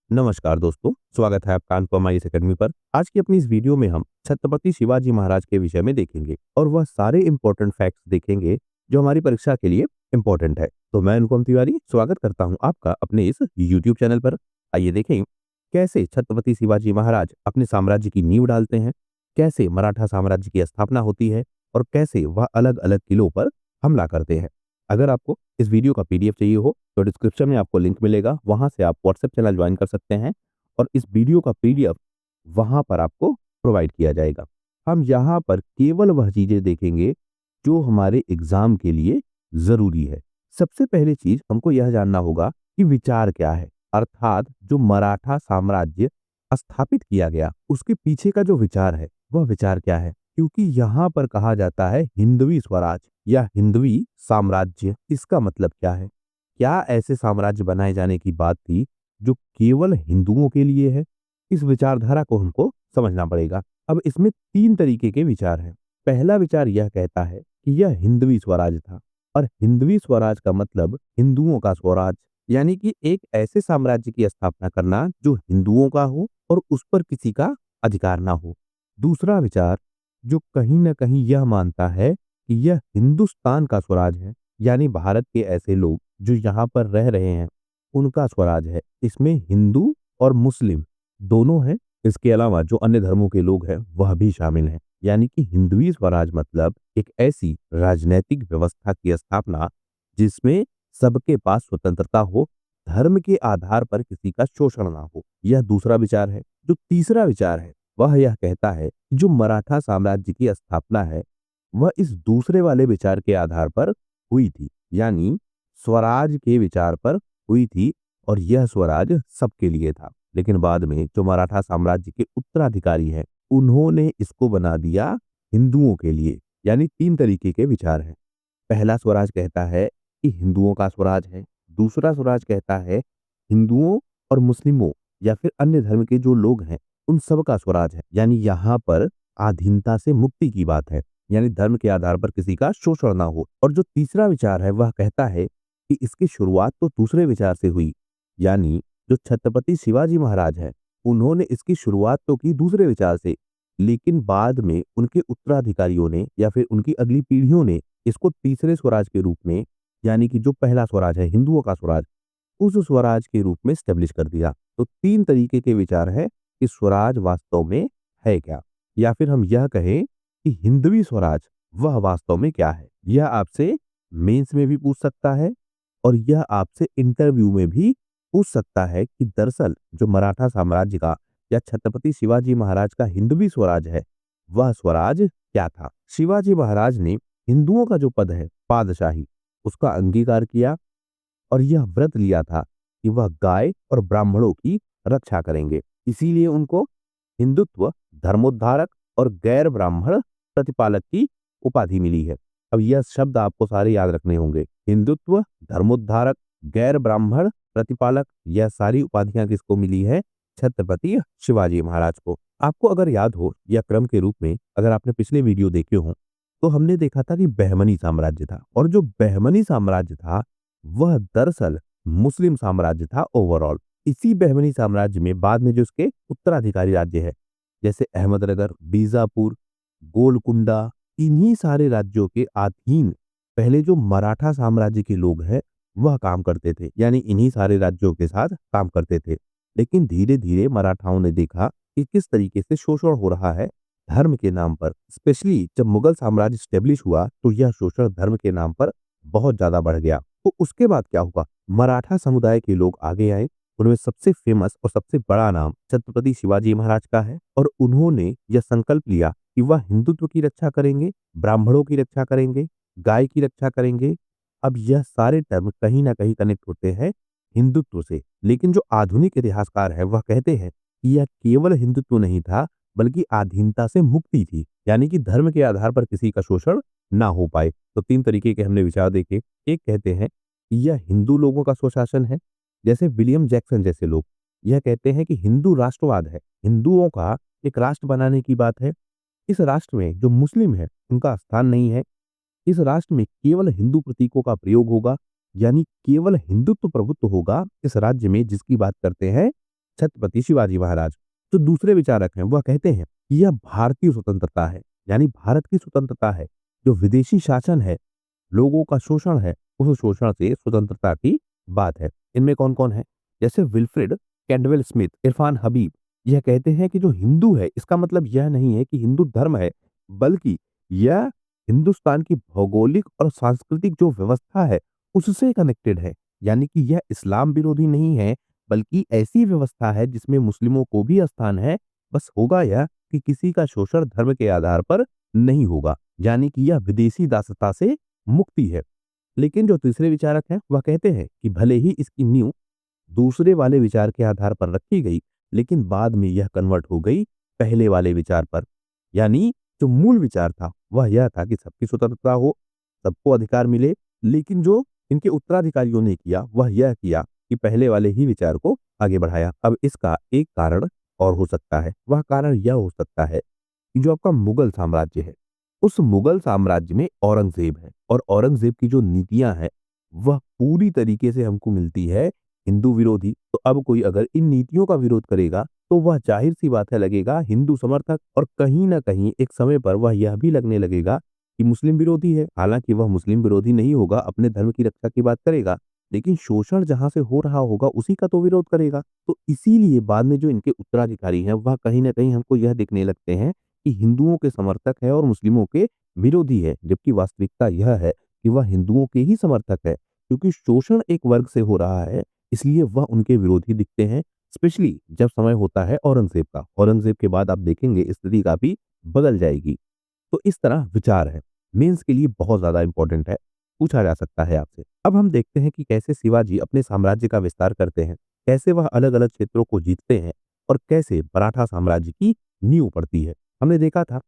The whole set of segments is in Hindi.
नमस्कार दोस्तों, स्वागत है आपका अनुपमा इस अकेडमी पर। आज की अपनी इस वीडियो में हम छत्रपति शिवाजी महाराज के विषय में देखेंगे और वह सारे इंपॉर्टेंट फैक्ट्स देखेंगे जो हमारी परीक्षा के लिए इंपॉर्टेंट है। तो मैं अनुपम तिवारी स्वागत करता हूं आपका अपने इस यूट्यूब चैनल पर। आइए देखें कैसे छत्रपति शिवाजी महाराज अपने साम्राज्य की नींव डालते हैं, कैसे मराठा साम्राज्य की स्थापना होती है और कैसे वह अलग अलग किलों पर हमला करते हैं। अगर आपको इस वीडियो का पीडीएफ चाहिए हो तो डिस्क्रिप्शन में आपको लिंक मिलेगा, वहां से आप व्हाट्सएप चैनल ज्वाइन कर सकते हैं और इस वीडियो का पीडीएफ वहां पर आपको प्रोवाइड किया जाएगा। हम यहाँ पर केवल वह चीजें देखेंगे जो हमारे एग्जाम के लिए जरूरी है। सबसे पहले चीज हमको यह जानना होगा कि विचार क्या है, अर्थात जो मराठा साम्राज्य स्थापित किया गया उसके पीछे का जो विचार है वह विचार क्या है। क्योंकि यहाँ पर कहा जाता है हिंदवी स्वराज या हिंदवी साम्राज्य, इसका मतलब क्या है? क्या ऐसे साम्राज्य बनाए जाने की बात थी जो केवल हिंदुओं के लिए है? इस विचारधारा को हमको समझना पड़ेगा। अब इसमें तीन तरीके के विचार हैं। पहला विचार यह कहता है कि यह हिंदवी स्वराज था और हिंदवी स्वराज का मतलब हिंदुओं का स्वराज, यानी कि एक ऐसे साम्राज्य की स्थापना करना जो हिंदुओं का हो और उस पर किसी का अधिकार ना हो। दूसरा विचार जो कहीं ना कहीं यह मानता है कि यह हिंदुस्तान का स्वराज है, यानी भारत के ऐसे लोग जो यहाँ पर रह रहे हैं उनका स्वराज है। इसमें हिंदू और मुस्लिम दोनों हैं, इसके अलावा जो अन्य धर्मों के लोग हैं वह भी शामिल हैं। यानी कि हिंदवी स्वराज मतलब एक ऐसी राजनैतिक व्यवस्था की स्थापना जिसमें सबके पास स्वतंत्रता हो, धर्म के आधार पर किसी का शोषण ना हो। यह दूसरा विचार है। जो तीसरा विचार है वह यह कहता है कि जो मराठा साम्राज्य की स्थापना है वह इस दूसरे वाले विचार के आधार पर हुई थी, यानी स्वराज के विचार पर हुई थी और यह स्वराज सबके लिए था। लेकिन बाद में जो मराठा साम्राज्य के उत्तराधिकारी हैं उन्होंने इसको बना दिया हिंदुओं के लिए। यानी तीन तरीके के विचार हैं। पहला स्वराज कहता है कि हिंदुओं का स्वराज है। दूसरा स्वराज कहता है हिंदुओं और मुस्लिमों या फिर अन्य धर्म के जो लोग हैं उन सब का स्वराज है, यानी यहाँ पर आधीनता से मुक्ति की बात है, यानी धर्म के आधार पर किसी का शोषण ना हो। और जो तीसरा विचार है वह कहता है कि इसकी शुरुआत तो दूसरे विचार से हुई, यानी जो छत्रपति शिवाजी महाराज है उन्होंने इसकी शुरुआत तो की दूसरे विचार से, लेकिन बाद में उनके उत्तराधिकारियों ने या फिर उनकी अगली पीढ़ियों ने इसको तीसरे स्वराज के रूप में, यानी कि जो पहला स्वराज है हिंदुओं का स्वराज, उस स्वराज के रूप में स्टेब्लिश कर दिया। तो तीन तरीके के विचार है कि स्वराज वास्तव में है क्या, या फिर हम यह कहें कि हिंदवी स्वराज वह वास्तव में क्या है। यह आपसे मेंस में भी पूछ सकता है और यह आपसे इंटरव्यू में भी पूछ सकता है कि दरअसल जो मराठा साम्राज्य का या छत्रपति शिवाजी महाराज का हिंदवी स्वराज है वह स्वराज क्या था। शिवाजी महाराज ने हिंदुओं का जो पद है पादशाही उसका अंगीकार किया और यह व्रत लिया था कि वह गाय और ब्राह्मणों की रक्षा करेंगे। इसीलिए उनको हिंदुत्व धर्मोद्धारक और गैर ब्राह्मण प्रतिपालक की उपाधि मिली है। अब यह शब्द आपको सारे याद रखने होंगे। हिंदुत्व धर्मोद्धारक गैर ब्राह्मण प्रतिपालक, यह सारी उपाधियां किसको मिली है? छत्रपति शिवाजी महाराज को। आपको अगर याद हो या क्रम के रूप में अगर आपने पिछले वीडियो देखे हो तो हमने देखा था कि बहमनी साम्राज्य था और जो बहमनी साम्राज्य था वह दरअसल मुस्लिम साम्राज्य था ओवरऑल। इसी बहमनी साम्राज्य में बाद में जो इसके उत्तराधिकारी राज्य है जैसे अहमदनगर, बीजापुर, गोलकुंडा, इन्हीं सारे राज्यों के अधीन पहले जो मराठा साम्राज्य के लोग हैं वह काम करते थे, यानी इन्हीं सारे राज्यों के साथ काम करते थे। लेकिन धीरे धीरे मराठाओं ने देखा कि किस तरीके से शोषण हो रहा है धर्म के नाम पर। स्पेशली जब मुगल साम्राज्य स्टेब्लिश हुआ तो यह शोषण धर्म के नाम पर बहुत ज्यादा बढ़ गया। तो उसके बाद क्या हुआ? मराठा समुदाय के लोग आगे आए। उनमें सबसे फेमस और सबसे बड़ा नाम छत्रपति शिवाजी महाराज का है और उन्होंने यह संकल्प लिया कि वह हिंदुत्व की रक्षा करेंगे, ब्राह्मणों की रक्षा करेंगे, गाय की रक्षा करेंगे। अब यह सारे टर्म कहीं ना कहीं कनेक्ट होते हैं हिंदुत्व से, लेकिन जो आधुनिक इतिहासकार है वह कहते हैं कि यह केवल हिंदुत्व नहीं था बल्कि आधीनता से मुक्ति थी, यानी कि धर्म के आधार पर किसी का शोषण ना हो पाए। तो तीन तरीके के हमने विचार देखे। एक कहते हैं कि यह हिंदू लोगों का स्वशासन है, जैसे विलियम जैक्सन जैसे लोग यह कहते हैं कि हिंदू राष्ट्रवाद है, हिंदुओं का एक राष्ट्र बनाने की बात है। इस राष्ट्र में जो मुस्लिम है उनका स्थान नहीं है। इस राष्ट्र में केवल हिंदू प्रतीकों का प्रयोग होगा, यानी केवल हिंदुत्व प्रभुत्व होगा इस राज्य में, जिसकी बात करते हैं छत्रपति शिवाजी महाराज। जो दूसरे विचारक हैं वह कहते हैं कि यह भारतीय स्वतंत्रता है, यानी भारत की स्वतंत्रता है। जो विदेशी शासन है, लोगों का शोषण है, उस शोषण से स्वतंत्रता की बात है। इनमें कौन-कौन है? जैसे विल्फ्रेड कैंटवेल स्मिथ, इरफान हबीब, यह कहते हैं कि जो हिंदू है इसका मतलब यह नहीं है कि हिंदू धर्म है, बल्कि यह हिंदुस्तान की भौगोलिक और सांस्कृतिक जो व्यवस्था है उससे कनेक्टेड है। यानी कि यह इस्लाम विरोधी नहीं है, बल्कि ऐसी व्यवस्था है जिसमें मुस्लिमों को भी स्थान है। बस होगा यह कि किसी का शोषण धर्म के आधार पर नहीं होगा, यानी कि यह विदेशी दासता से मुक्ति है। लेकिन जो तीसरे विचारक हैं वह कहते हैं कि भले ही इसकी नींव दूसरे वाले विचार के आधार पर रखी गई, लेकिन बाद में यह कन्वर्ट हो गई पहले वाले विचार पर। यानी जो मूल विचार था वह यह था कि सबकी स्वतंत्रता हो, सबको अधिकार मिले, लेकिन जो इनके उत्तराधिकारियों ने किया वह यह किया कि पहले वाले ही विचार को आगे बढ़ाया। अब इसका एक कारण और हो सकता है, वह कारण यह हो सकता है कि जो आपका मुगल साम्राज्य है, उस मुगल साम्राज्य में औरंगजेब है और औरंगजेब की जो नीतियां हैं वह पूरी तरीके से हमको मिलती है हिंदू विरोधी। तो अब कोई अगर इन नीतियों का विरोध करेगा तो वह जाहिर सी बात है लगेगा हिंदू समर्थक, और कहीं ना कहीं एक समय पर वह यह भी लगने लगेगा कि मुस्लिम विरोधी है। हालांकि वह मुस्लिम विरोधी नहीं होगा, अपने धर्म की रक्षा की बात करेगा, लेकिन शोषण जहां से हो रहा होगा उसी का तो विरोध करेगा। तो इसीलिए बाद में जो इनके उत्तराधिकारी हैं वह कहीं ना कहीं हमको यह देखने लगते हैं कि हिंदुओं के समर्थक है और मुस्लिमों के विरोधी है, जबकि वास्तविकता यह है कि वह हिंदुओं के ही समर्थक है। क्योंकि शोषण एक वर्ग से हो रहा है, इसलिए वह उनके विरोधी दिखते हैं। स्पेशली जब समय होता है औरंगजेब का, औरंगजेब के बाद आप देखेंगे स्थिति काफी बदल जाएगी। तो इस तरह विचार है, मेंस के लिए बहुत ज्यादा इंपॉर्टेंट है, पूछा जा सकता है आपसे। अब हम देखते हैं कि कैसे शिवाजी अपने साम्राज्य का विस्तार करते हैं, कैसे वह अलग अलग क्षेत्रों को जीतते हैं और कैसे मराठा साम्राज्य की नींव पड़ती है। हमने देखा था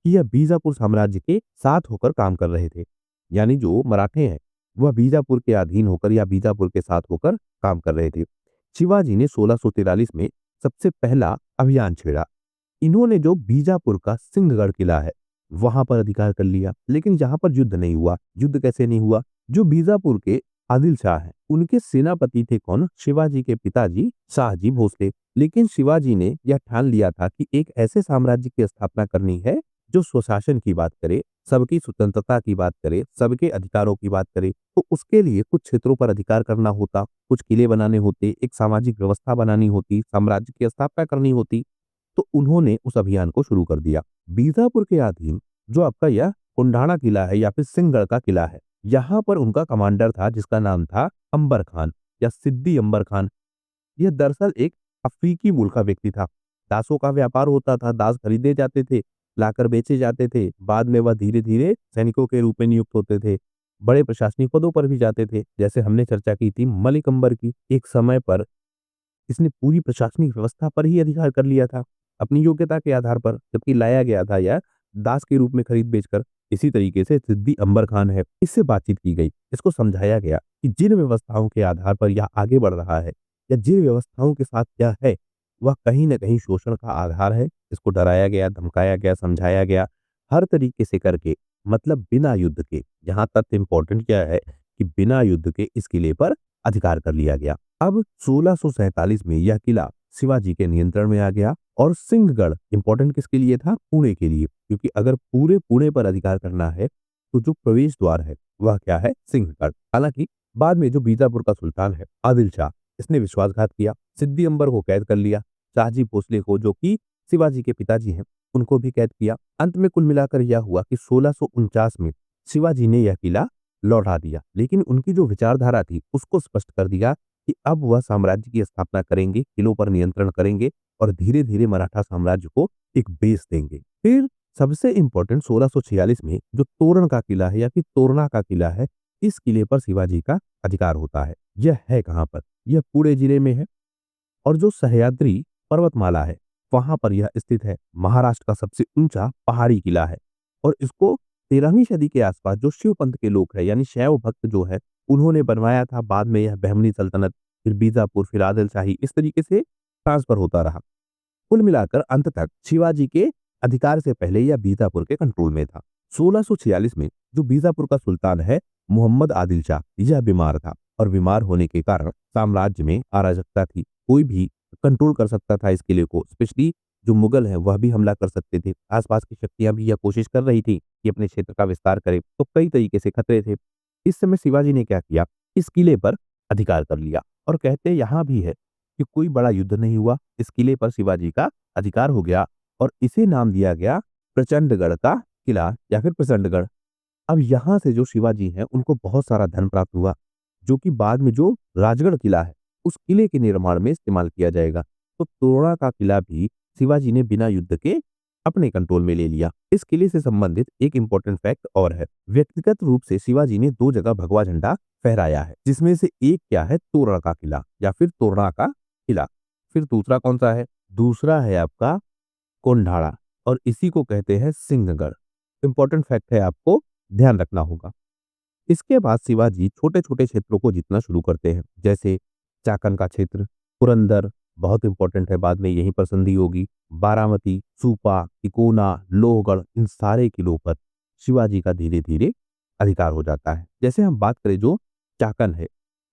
कि यह बीजापुर साम्राज्य के साथ होकर काम कर रहे थे, यानी जो मराठे हैं वह बीजापुर के अधीन होकर या बीजापुर के साथ होकर काम कर रहे थे। शिवाजी ने 1643 में सबसे पहला अभियान छेड़ा। इन्होंने जो बीजापुर का सिंहगढ़ किला है वहां पर अधिकार कर लिया, लेकिन यहाँ पर युद्ध नहीं हुआ। युद्ध कैसे नहीं हुआ? जो बीजापुर के आदिल शाह हैं उनके सेनापति थे कौन? शिवाजी के पिताजी शाहजी भोसले। लेकिन शिवाजी ने यह ठान लिया था कि एक ऐसे साम्राज्य की स्थापना करनी है जो स्वशासन की बात करे, सबकी स्वतंत्रता की बात करे, सबके अधिकारों की बात करे। तो उसके लिए कुछ क्षेत्रों पर अधिकार करना होता, कुछ किले बनाने होते, एक सामाजिक व्यवस्था बनानी होती, साम्राज्य की स्थापना करनी होती। तो उन्होंने उस अभियान को शुरू कर दिया। बीजापुर के अधीन जो आपका यह कुंडाणा किला है या फिर सिंहगढ़ का किला है, यहाँ पर उनका कमांडर था जिसका नाम था अंबर खान या सिद्दी अंबर खान। यह दरअसल एक अफ्रीकी मूल का व्यक्ति था। दासों का व्यापार होता था, दास खरीदे जाते थे, लाकर बेचे जाते थे। बाद में वह धीरे धीरे सैनिकों के रूप में नियुक्त होते थे, बड़े प्रशासनिक पदों पर भी जाते थे। जैसे हमने चर्चा की थी मलिक अंबर की, एक समय पर इसने पूरी प्रशासनिक व्यवस्था पर ही अधिकार कर लिया था अपनी योग्यता के आधार पर, जबकि लाया गया था यह दास के रूप में खरीद बेचकर। इसी तरीके से सिद्दी अंबर खान है, इससे बातचीत की गई, इसको समझाया गया कि जिन व्यवस्थाओं के आधार पर यह आगे बढ़ रहा है या जिन व्यवस्थाओं के साथ यह है वह कहीं ना कहीं शोषण का आधार है। इसको डराया गया, धमकाया गया, समझाया गया, हर तरीके से करके, मतलब बिना युद्ध के। यहाँ तथ्य इंपॉर्टेंट क्या है कि बिना युद्ध के इस किले पर अधिकार कर लिया गया। अब 1647 में यह किला शिवाजी के नियंत्रण में आ गया और सिंहगढ़ इंपॉर्टेंट किसके लिए था? पुणे के लिए, क्योंकि अगर पूरे पुणे पर अधिकार करना है तो जो प्रवेश द्वार है वह क्या है? सिंहगढ़। हालांकि बाद में जो बीजापुर का सुल्तान है आदिल शाह, इसने विश्वासघात किया, सिद्दी अंबर को कैद कर लिया, शाहजी भोसले को जो कि शिवाजी के पिताजी हैं उनको भी कैद किया। अंत में कुल मिलाकर यह हुआ कि 1649 में शिवाजी ने यह किला लौटा दिया, लेकिन उनकी जो विचारधारा थी उसको स्पष्ट कर दिया कि अब वह साम्राज्य की स्थापना करेंगे, किलों पर नियंत्रण करेंगे और धीरे धीरे मराठा साम्राज्य को एक बेस देंगे। फिर सबसे इंपॉर्टेंट 1646 में जो तोरण का किला है या फिर तोरना का किला है, इस किले पर शिवाजी का अधिकार होता है। यह है कहाँ पर? यह पुणे जिले में है और जो सह्याद्री पर्वतमाला है वहां पर यह स्थित है। महाराष्ट्र का सबसे ऊंचा पहाड़ी किला है और इसको 13वीं सदी के आसपास जो शिव पंथ के लोग हैं यानी शैव भक्त जो है उन्होंने बनवाया था। बाद में यह बहमनी सल्तनत, फिर बीजापुर, फिर आदिल शाही, इस तरीके से ट्रांसफर होता रहा। कुल मिलाकर अंत तक शिवाजी के अधिकार से पहले यह बीजापुर के कंट्रोल में था। 1646 में जो बीजापुर का सुल्तान है मोहम्मद आदिल शाह, यह बीमार था और बीमार होने के कारण साम्राज्य में अराजकता थी। कोई भी कंट्रोल कर सकता था इस किले को। स्पेशली जो मुगल हैं वह भी हमला कर सकते थे। आस-पास की शक्तियाँ भी यह कोशिश कर रही थी कि अपने क्षेत्र का विस्तार करें, तो कई तरीके से खतरे थे। इस समय शिवाजी ने क्या किया, इस किले पर अधिकार कर लिया और कहते यहाँ भी है कि कोई बड़ा युद्ध नहीं हुआ, इस किले पर शिवाजी का अधिकार हो गया और इसे नाम दिया गया प्रचंडगढ़ का किला या फिर प्रचंडगढ़। अब यहाँ से जो शिवाजी हैं उनको बहुत सारा धन प्राप्त हुआ, जो कि बाद में जो राजगढ़ किला है, उस किले के निर्माण में इस्तेमाल किया जाएगा। तो तोरना का किला भी शिवाजी ने बिना युद्ध के अपने कंट्रोल में ले लिया। इस किले से संबंधित एक इंपॉर्टेंट फैक्ट और है। व्यक्तिगत रूप से शिवाजी ने 2 जगह भगवा झंडा फहराया है, जिसमें से एक क्या है, तोरण का किला या फिर तोरना का किला। फिर दूसरा कौन सा है? दूसरा है आपका कोंढाड़ा और इसी को कहते हैं सिंहगढ़। इंपॉर्टेंट फैक्ट है, आपको ध्यान रखना होगा। इसके बाद शिवाजी छोटे-छोटे क्षेत्रों को जीतना शुरू करते हैं, जैसे चाकन का क्षेत्र, पुरंदर बहुत इंपॉर्टेंट है, बाद में यहीं पर संधि होगी। बारामती, सुपा, तिकोना, लोहगढ़ इन सारे किलों पर शिवाजी का धीरे-धीरे अधिकार हो जाता है। जैसे हम बात करें जो चाकन है,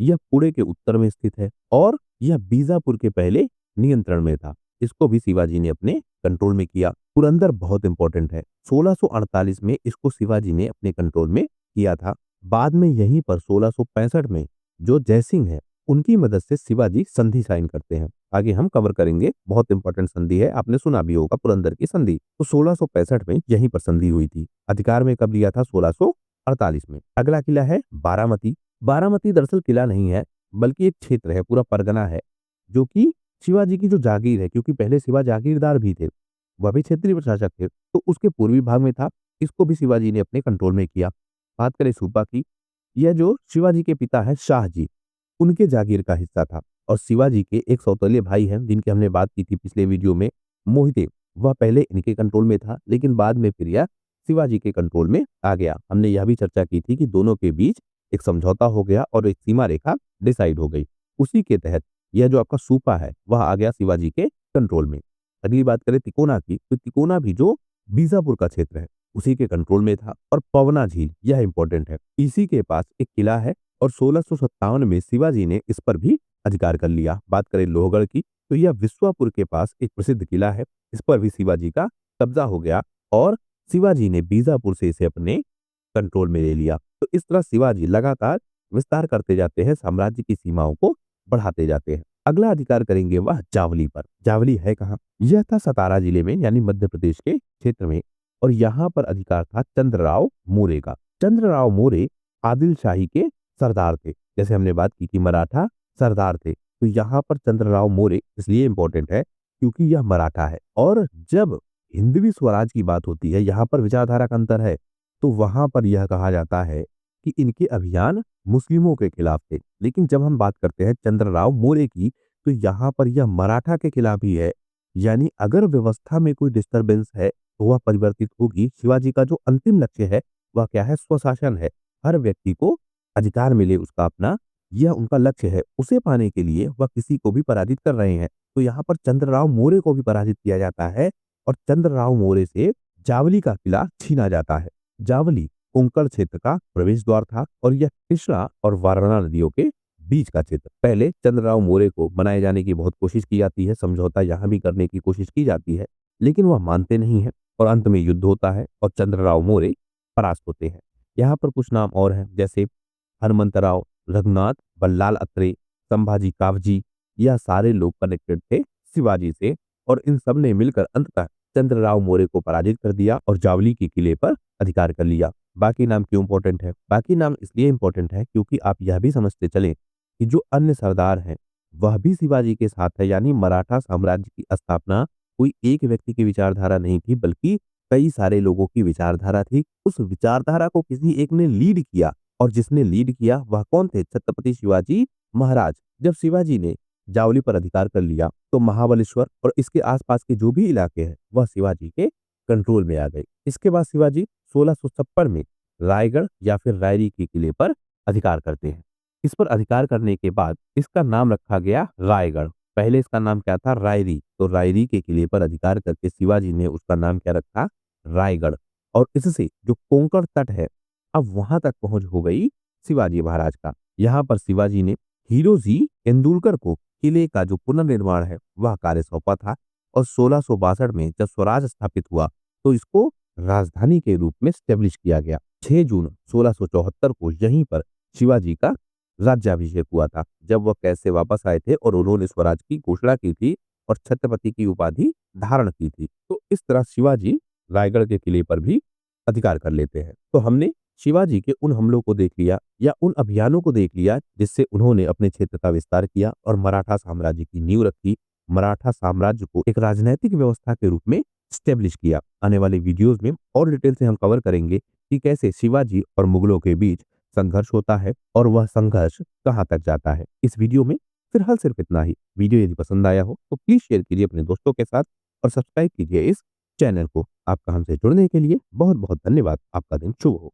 यह पुणे के उत्तर में स्थित है और यह बीजापुर के पहले नियंत्रण में था। इसको भी शिवाजी ने अपने कंट्रोल में किया। पुरंदर बहुत इंपॉर्टेंट है। 1648 में इसको शिवाजी ने अपने कंट्रोल में किया था। बाद में यहीं पर 1665 में जो जयसिंह है, उनकी मदद से शिवाजी संधि साइन करते हैं। आगे हम कवर करेंगे, बहुत इंपॉर्टेंट संधि है, आपने सुना भी होगा पुरंदर की संधि। तो 1665 में यहीं पर संधि हुई थी। अधिकार में कब लिया था? 1648 में। अगला किला है बारामती। बारामती दरअसल किला नहीं है, बल्कि एक क्षेत्र है, पूरा परगना है, जो कि शिवाजी की जो जागीर है, क्योंकि पहले शिवा जागीरदार भी थे, वह भी क्षेत्रीय प्रशासक थे, तो उसके पूर्वी भाग में था। इसको भी शिवाजी ने अपने कंट्रोल में किया। बात करें सूपा की, यह जो शिवाजी के पिता है शाहजी, उनके जागीर का हिस्सा था और शिवाजी के एक सौतेले भाई हैं, जिनकी हमने बात की थी पिछले वीडियो में, मोहिते, वह पहले इनके कंट्रोल में था, लेकिन बाद में फिर यह शिवाजी के कंट्रोल में आ गया। हमने यह भी चर्चा की थी कि दोनों के बीच एक समझौता हो गया और एक सीमा रेखा डिसाइड हो गई। उसी के तहत यह जो आपका सूपा है, वह आ गया शिवाजी के कंट्रोल में। अगली बात करें तिकोना की, तो तिकोना भी जो बीजापुर का क्षेत्र है, उसी के कंट्रोल में था। और पवना झील, यह इंपॉर्टेंट है, इसी के पास एक किला है और 1657 में शिवाजी ने इस पर भी अधिकार कर लिया। बात करें लोहगढ़ की, तो यह विश्वापुर के पास एक प्रसिद्ध किला है, इस पर भी शिवाजी का कब्जा हो गया और शिवाजी ने बीजापुर से इसे अपने कंट्रोल में ले लिया। तो इस तरह शिवाजी लगातार विस्तार करते जाते हैं, साम्राज्य की सीमाओं को बढ़ाते जाते हैं। अगला अधिकार करेंगे वह जावली पर। जावली है कहाँ? यह था सतारा जिले में, यानी मध्य प्रदेश के क्षेत्र में, और यहाँ पर अधिकार था चंद्रराव मोरे का। चंद्रराव मोरे आदिल शाही के सरदार थे। जैसे हमने बात की कि मराठा सरदार थे, तो यहाँ पर चंद्रराव मोरे इसलिए इंपॉर्टेंट है क्योंकि यह मराठा है। और जब हिंदवी स्वराज की बात होती है, यहाँ पर विचारधारा का अंतर है, तो वहां पर यह कहा जाता है कि इनके अभियान मुस्लिमों के खिलाफ थे। लेकिन जब हम बात करते हैं चंद्रराव मोरे की, तो यहाँ पर यह मराठा के खिलाफ ही है। यानी अगर व्यवस्था में कोई डिस्टरबेंस है, तो वह परिवर्तित होगी। शिवाजी का जो अंतिम लक्ष्य है, वह क्या है? स्वशासन है। हर व्यक्ति को अधिकार मिले उसका अपना, यह उनका लक्ष्य है। उसे पाने के लिए वह किसी को भी पराजित कर रहे हैं। तो यहाँ पर चंद्रराव मोरे को भी पराजित किया जाता है और चंद्रराव मोरे से जावली का किला छीना जाता है। जावली कोंकण क्षेत्र का प्रवेश द्वार था और यह कृष्णा और वारणा नदियों के बीच का क्षेत्र। पहले चंद्रराव मोरे को बनाए जाने की बहुत कोशिश की जाती है, समझौता यहाँ भी करने की कोशिश की जाती है, लेकिन वह मानते नहीं है और अंत में युद्ध होता है और चंद्रराव मोरे परास्त होते हैं। यहाँ पर कुछ नाम और हैं, जैसे हनुमंतराव, रघुनाथ, बल्लाल अत्रे, संभाजी कावजी, यह सारे लोग कनेक्टेड थे शिवाजी से और इन सब ने मिलकर अंततः चंद्रराव मोरे को पराजित कर दिया और जावली के किले पर अधिकार कर लिया। बाकी नाम क्यों इंपॉर्टेंट है? बाकी नाम इसलिए इंपॉर्टेंट है क्योंकि आप यह भी समझते चलें कि जो अन्य सरदार हैं, वह भी शिवाजी के साथ है। यानी मराठा साम्राज्य की स्थापना कोई एक व्यक्ति की विचारधारा नहीं थी, बल्कि कई सारे लोगों की विचारधारा थी। उस विचारधारा को किसी एक ने लीड किया और जिसने लीड किया वह कौन थे? छत्रपति शिवाजी महाराज। जब शिवाजी ने जावली पर अधिकार कर लिया, तो महाबलेश्वर और इसके आसपास के जो भी इलाके हैं, वह शिवाजी के कंट्रोल में आ गए। इसके बाद शिवाजी 1656 में रायगढ़ या फिर रायरी के किले पर अधिकार करते हैं। इस पर अधिकार करने के बाद इसका नाम रखा गया रायगढ़। पहले इसका नाम क्या था? रायरी। तो रायरी के किले पर अधिकार करके शिवाजी ने उसका नाम क्या रखा? रायगढ़। और इससे जो कोंकण तट है, अब वहां तक पहुंच हो गई शिवाजी महाराज का। यहाँ पर शिवाजी ने हीरोजी तेंदुलकर को किले का जो पुनर्निर्माण है वह कार्य सौंपा था और 1662 में जब स्वराज स्थापित हुआ तो इसको राजधानी के रूप में स्टेब्लिश किया गया। 6 जून 1674 को यहीं पर शिवाजी का राज्याभिषेक हुआ था, जब वह कैसे वापस आए थे और उन्होंने स्वराज की घोषणा की थी और छत्रपति की उपाधि धारण की थी। तो इस तरह शिवाजी रायगढ़ के किले पर भी अधिकार कर लेते हैं। तो हमने शिवाजी के उन हमलों को देख लिया या उन अभियानों को देख लिया जिससे उन्होंने अपने क्षेत्र का विस्तार किया और मराठा साम्राज्य की नींव रखी, मराठा साम्राज्य को एक राजनैतिक व्यवस्था के रूप में स्टेब्लिश किया। आने वाले वीडियोस में और डिटेल से हम कवर करेंगे कि कैसे शिवाजी और मुगलों के बीच संघर्ष होता है और वह संघर्ष कहां तक जाता है। इस वीडियो में फिलहाल सिर्फ इतना ही। वीडियो यदि पसंद आया हो तो प्लीज शेयर कीजिए अपने दोस्तों के साथ और सब्सक्राइब कीजिए इस चैनल को। आपका हमसे जुड़ने के लिए बहुत बहुत धन्यवाद। आपका दिन शुभ हो।